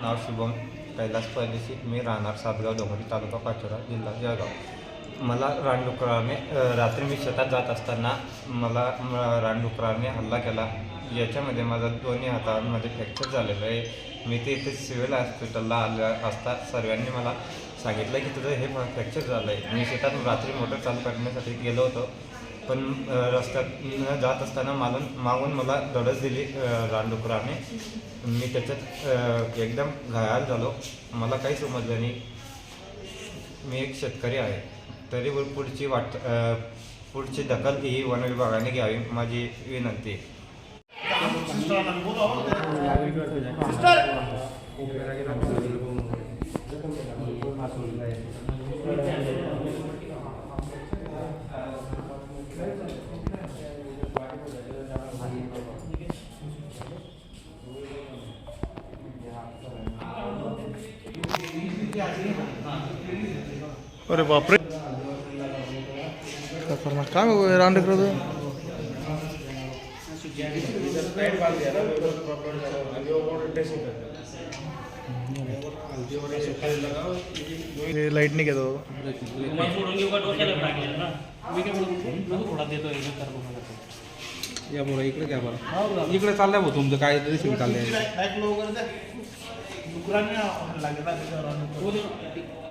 नाव शुभम कैलास परदेशी. मी राहणार सातगाव डोंगरी, तालुका पाचोरा, जिल्हा जळगाव. मला रानडुकराने रात्री मी शेतात जात असताना मला रानडुकराने हल्ला केला. याच्यामध्ये माझा दोन्ही हातांमध्ये फ्रॅक्चर झालेलं आहे. मी ते इथे सिव्हिल हॉस्पिटलला आलं असता सर्वांनी मला सांगितलं की तुझं हे फ्रॅक्चर झालं आहे. मी शेतात रात्री मोटर चालू करण्यासाठी गेलो होतो, पण रस्त्यात जात असताना मागून मला धडक दिली रानडुकराने. मी त्याच्यात एकदम घायाळ झालो. मला काही समजलं नाही. मी एक शेतकरी आहे, तरी पुढची दखल ही वन विभागाने घ्यावी, माझी विनंती. अरे बापरे, काय रानडुकराचं लाईट नाही घेतो. या बरं इकडे घ्या बरं, इकडे चाललंय भाऊ तुमचं काय तरी चाललंय.